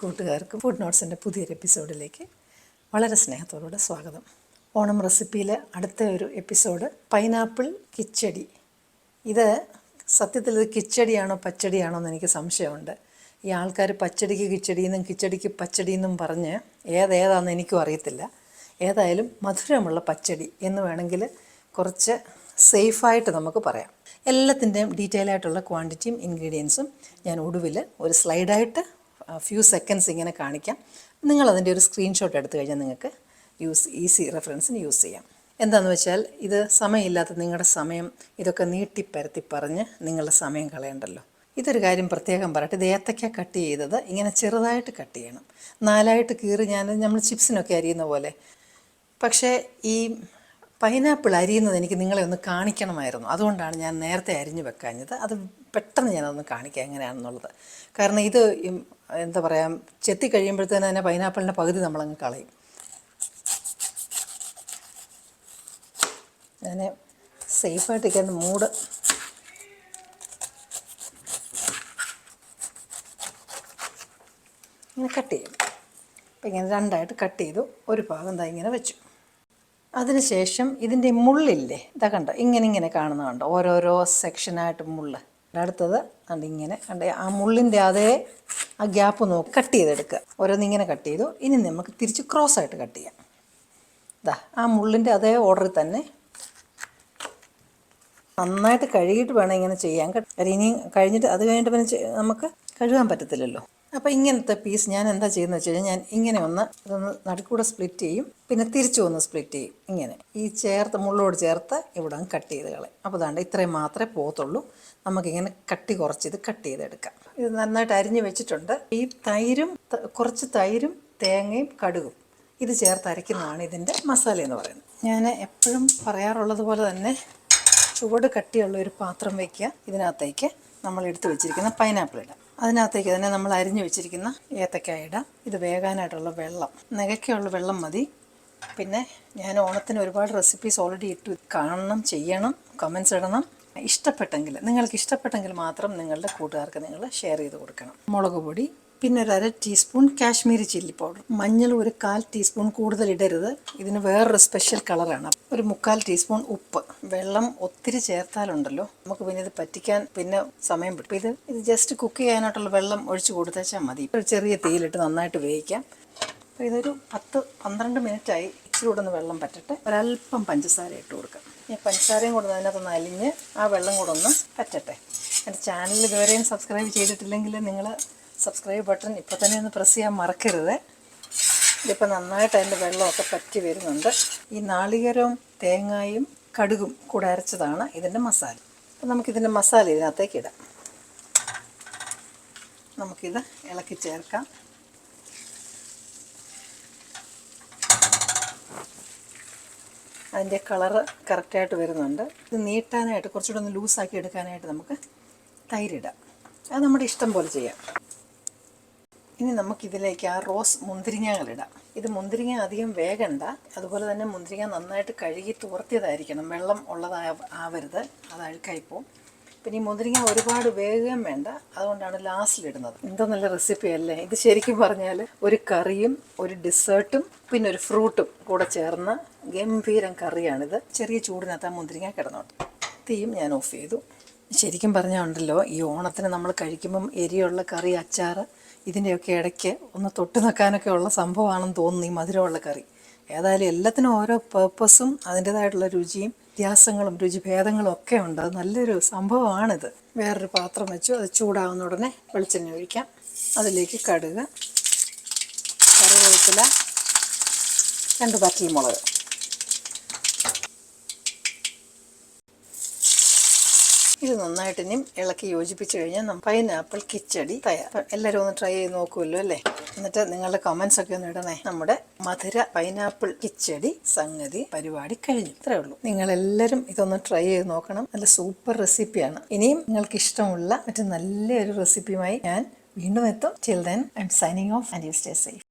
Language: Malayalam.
കൂട്ടുകാർക്കും ഫുഡ് നോട്ട്സിൻ്റെ പുതിയൊരു എപ്പിസോഡിലേക്ക് വളരെ സ്നേഹത്തോടെ സ്വാഗതം. ഓണം റെസിപ്പിയിലെ അടുത്ത ഒരു എപ്പിസോഡ് പൈനാപ്പിൾ കിച്ചടി. ഇത് സത്യത്തിൽ ഇത് കിച്ചടിയാണോ പച്ചടിയാണോ എന്ന് എനിക്ക് സംശയമുണ്ട്. ഈ ആൾക്കാർ പച്ചടിക്ക് കിച്ചടിയെന്നും കിച്ചടിക്ക് പച്ചടിയെന്നും പറഞ്ഞ് ഏതാണെന്ന് എനിക്കും അറിയത്തില്ല. ഏതായാലും മധുരമുള്ള പച്ചടി എന്ന് വേണമെങ്കിൽ കുറച്ച് സേഫായിട്ട് നമുക്ക് പറയാം. എല്ലാത്തിൻ്റെയും ഡീറ്റെയിൽ ആയിട്ടുള്ള ക്വാണ്ടിറ്റിയും ഇൻഗ്രീഡിയൻസും ഞാൻ ഒടുവിൽ ഒരു സ്ലൈഡായിട്ട് ഫ്യൂ സെക്കൻഡ്സ് ഇങ്ങനെ കാണിക്കാം. നിങ്ങളതിൻ്റെ ഒരു സ്ക്രീൻഷോട്ട് എടുത്തു കഴിഞ്ഞാൽ നിങ്ങൾക്ക് ഈസി റെഫറൻസിന് യൂസ് ചെയ്യാം. എന്താണെന്ന് വെച്ചാൽ ഇത് സമയമില്ലാത്ത നിങ്ങളുടെ സമയം ഇതൊക്കെ നീട്ടിപ്പരത്തി പറഞ്ഞ് നിങ്ങളുടെ സമയം കളയണ്ടല്ലോ. ഇതൊരു കാര്യം പ്രത്യേകം പറയട്ടെ, ഇത് ഏത്തക്ക കട്ട് ചെയ്തത് ഇങ്ങനെ ചെറുതായിട്ട് കട്ട് ചെയ്യണം. 4ആയിട്ട് കീറി നമ്മൾ ചിപ്സിനൊക്കെ അരിയുന്ന പോലെ. പക്ഷേ ഈ പൈനാപ്പിൾ അരിയുന്നത് എനിക്ക് നിങ്ങളെ ഒന്ന് കാണിക്കണമായിരുന്നു. അതുകൊണ്ടാണ് ഞാൻ നേരത്തെ അരിഞ്ഞു വെക്കാഞ്ഞത്. അത് പെട്ടെന്ന് ഞാനതൊന്ന് കാണിക്കാം എങ്ങനെയാണെന്നുള്ളത്. കാരണം ഇത് എന്താ പറയുക, ചെത്തി കഴിയുമ്പോഴത്തേന് തന്നെ പൈനാപ്പിളിൻ്റെ പകുതി നമ്മളങ്ങ് കളയും. ഞാൻ സേഫായിട്ടിരിക്കുന്ന മൂഡ് ഇങ്ങനെ കട്ട് ചെയ്യും. അപ്പം ഇങ്ങനെ 2ആയിട്ട് കട്ട് ചെയ്തു. ഒരു ഭാഗം എന്താ ഇങ്ങനെ വെച്ചു. അതിനുശേഷം ഇതിൻ്റെ മുള്ളില്ലേ, ഇതാ കണ്ടോ, ഇങ്ങനെ കാണുന്ന കണ്ടോ, ഓരോരോ സെക്ഷനായിട്ട് മുള്ള്. അടുത്തത് കണ്ട് ഇങ്ങനെ കണ്ട് ആ മുള്ളിൻ്റെ ആ ഗ്യാപ്പ് നോക്കി കട്ട് ചെയ്തെടുക്കുക. ഓരോന്നിങ്ങനെ കട്ട് ചെയ്തു. ഇനി നമുക്ക് തിരിച്ച് ക്രോസായിട്ട് കട്ട് ചെയ്യാം. ഇതാ ആ മുള്ളിൻ്റെ അതേ ഓർഡറിൽ തന്നെ നന്നായിട്ട് കഴുകിയിട്ട് വേണം ഇങ്ങനെ ചെയ്യാൻ. ഇനി കഴിഞ്ഞിട്ട് അത് കഴിഞ്ഞിട്ട് പിന്നെ നമുക്ക് കഴുകാൻ പറ്റത്തില്ലല്ലോ. അപ്പോൾ ഇങ്ങനത്തെ പീസ് ഞാൻ എന്താ ചെയ്യുന്നത് വെച്ച് കഴിഞ്ഞാൽ, ഞാൻ ഇങ്ങനെ ഇതൊന്ന് നടുക്കൂടെ സ്പ്ലിറ്റ് ചെയ്യും, പിന്നെ തിരിച്ചു ഒന്ന് സ്പ്ലിറ്റ് ചെയ്യും. ഇങ്ങനെ ഈ മുള്ളോട് ചേർത്ത് ഇവിടെ കട്ട് ചെയ്ത് കളയും. അപ്പോൾ അതാണ്ട് ഇത്രയും മാത്രമേ പോകത്തുള്ളൂ. നമുക്കിങ്ങനെ കട്ടി കുറച്ച് ഇത് കട്ട് ചെയ്തെടുക്കാം. ഇത് നന്നായിട്ട് അരിഞ്ഞ് വെച്ചിട്ടുണ്ട്. ഈ കുറച്ച് തൈരും തേങ്ങയും കടുകും ഇത് ചേർത്ത് അരയ്ക്കുന്നതാണ് ഇതിൻ്റെ മസാല എന്ന് പറയുന്നത്. ഞാൻ എപ്പോഴും പറയാറുള്ളത് പോലെ തന്നെ ചുവട് കട്ടിയുള്ള ഒരു പാത്രം വയ്ക്കുക. ഇതിനകത്തേക്ക് നമ്മൾ എടുത്ത് വെച്ചിരിക്കുന്ന പൈനാപ്പിൾ ഇടാം. അതിനകത്തേക്ക് തന്നെ നമ്മൾ അരിഞ്ഞു വെച്ചിരിക്കുന്ന ഏത്തക്കായ ഇടാം. ഇത് വേകാനായിട്ടുള്ള വെള്ളം, നികയ്ക്കുള്ള വെള്ളം മതി. പിന്നെ ഞാൻ ഓണത്തിന് ഒരുപാട് റെസിപ്പീസ് ഓൾറെഡി ഇട്ടു. കാണണം, ചെയ്യണം, കമൻസ് ഇടണം. നിങ്ങൾക്ക് ഇഷ്ടപ്പെട്ടെങ്കിൽ മാത്രം നിങ്ങളുടെ കൂട്ടുകാർക്ക് നിങ്ങൾ ഷെയർ ചെയ്ത് കൊടുക്കണം. മുളക് പൊടി, പിന്നെ ഒരു 1/2 ടീസ്പൂൺ കാശ്മീരി ചില്ലി പൗഡർ, മഞ്ഞൾ ഒരു 1/4 ടീസ്പൂൺ കൂടുതൽ ഇടരുത്, ഇതിന് വേറൊരു സ്പെഷ്യൽ കളറാണ്. ഒരു 3/4 ടീസ്പൂൺ ഉപ്പ്. വെള്ളം ഒത്തിരി ചേർത്താലുണ്ടല്ലോ നമുക്ക് പിന്നെ ഇത് പറ്റിക്കാൻ പിന്നെ സമയം കിട്ടും. ഇത് ജസ്റ്റ് കുക്ക് ചെയ്യാനായിട്ടുള്ള വെള്ളം ഒഴിച്ച് കൊടുത്തേച്ചാൽ മതി. ഒരു ചെറിയ തീയിലിട്ട് നന്നായിട്ട് വേവിക്കാം. അപ്പോൾ ഇതൊരു 10-12 മിനിറ്റായി. ഇച്ചിരി കൂടെ ഒന്ന് വെള്ളം പറ്റട്ടെ. ഒരല്പം പഞ്ചസാര ഇട്ട് കൊടുക്കാം. ഈ പഞ്ചസാരയും കൂടെ അതിനകത്തൊന്ന് അലിഞ്ഞ് ആ വെള്ളം കൂടെ ഒന്ന് പറ്റട്ടെ. എൻ്റെ ചാനൽ ഇതുവരെയും സബ്സ്ക്രൈബ് ചെയ്തിട്ടില്ലെങ്കിൽ നിങ്ങൾ സബ്സ്ക്രൈബ് ബട്ടൺ ഇപ്പോൾ തന്നെ ഒന്ന് പ്രസ് ചെയ്യാൻ മറക്കരുത്. ഇതിപ്പോൾ നന്നായിട്ട് അതിൻ്റെ വെള്ളമൊക്കെ പറ്റി വരുന്നുണ്ട്. ഈ നാളികേരവും തേങ്ങയും കടുകും കൂടെ അരച്ചതാണ് ഇതിൻ്റെ മസാല. അപ്പോൾ നമുക്കിതിൻ്റെ മസാല ഇതിനകത്തേക്ക് ഇടാം. നമുക്കിത് ഇളക്കി ചേർക്കാം. അതിൻ്റെ കളറ് കറക്റ്റായിട്ട് വരുന്നുണ്ട്. ഇത് നീട്ടാനായിട്ട് കുറച്ചുകൂടെ ഒന്ന് ലൂസാക്കി എടുക്കാനായിട്ട് നമുക്ക് തൈരിടാം. അത് നമ്മുടെ ഇഷ്ടം പോലെ ചെയ്യാം. ഇനി നമുക്കിതിലേക്ക് ആ റോസ് മുന്തിരിങ്ങകളിടാം. ഇത് മുന്തിരിങ്ങ അധികം വേകണ്ട. അതുപോലെ തന്നെ മുന്തിരിങ്ങ നന്നായിട്ട് കഴുകി തുവർത്തിയതായിരിക്കണം. വെള്ളം ആവരുത്, അത് അഴുക്കായിപ്പോവും. പിന്നെ ഈ മുന്തിരിങ്ങ ഒരുപാട് വേഗം വേണ്ട, അതുകൊണ്ടാണ് ലാസ്റ്റിലിടുന്നത്. എന്തോ നല്ല റെസിപ്പി അല്ലേ ഇത്! ശരിക്കും പറഞ്ഞാൽ ഒരു കറിയും ഒരു ഡിസേർട്ടും പിന്നെ ഒരു ഫ്രൂട്ടും കൂടെ ചേർന്ന ഗംഭീരം കറിയാണിത്. ചെറിയ ചൂടിനകത്ത് ആ മുന്തിരിങ്ങ കിടന്നോട്ടെ. തീയും ഞാൻ ഓഫ് ചെയ്തു. ശരിക്കും പറഞ്ഞാൽ ഉണ്ടല്ലോ, ഈ ഓണത്തിന് നമ്മൾ കഴിക്കുമ്പം എരിയുള്ള കറി, അച്ചാർ, ഇതിൻ്റെയൊക്കെ ഇടയ്ക്ക് ഒന്ന് തൊട്ട് നിൽക്കാനൊക്കെ ഉള്ള സംഭവമാണെന്ന് തോന്നുന്നു ഈ മധുരമുള്ള കറി. ഏതായാലും എല്ലാത്തിനും ഓരോ പേർപ്പസും അതിൻ്റേതായിട്ടുള്ള രുചിയും വ്യത്യാസങ്ങളും രുചിഭേദങ്ങളും ഒക്കെ ഉണ്ട്. അത് നല്ലൊരു സംഭവമാണിത്. വേറൊരു പാത്രം വെച്ചു. അത് ചൂടാവുന്ന ഉടനെ വെളിച്ചെണ്ണ ഒഴിക്കാം. അതിലേക്ക് കടുക്, കറിവേപ്പില, 2 വറ്റൽമുളക്. ഇത് നന്നായിട്ട് ഇനിയും ഇളക്കി യോജിപ്പിച്ച് കഴിഞ്ഞാൽ പൈനാപ്പിൾ കിച്ചടി തയ്യാർ. എല്ലാവരും ഒന്ന് ട്രൈ ചെയ്ത് നോക്കുമല്ലോ അല്ലേ? എന്നിട്ട് നിങ്ങളുടെ കമൻസ് ഒക്കെ ഒന്ന് ഇടണേ. നമ്മുടെ മധുര പൈനാപ്പിൾ കിച്ചടി സംഗതി പരിപാടി കഴിഞ്ഞു. ഇത്രേ ഉള്ളൂ. നിങ്ങളെല്ലാവരും ഇതൊന്ന് ട്രൈ ചെയ്ത് നോക്കണം. നല്ല സൂപ്പർ റെസിപ്പിയാണ്. ഇനിയും നിങ്ങൾക്ക് ഇഷ്ടമുള്ള മറ്റു നല്ലൊരു റെസിപ്പിയുമായി ഞാൻ വീണ്ടും എത്തും. Till then, I'm signing off and you stay safe.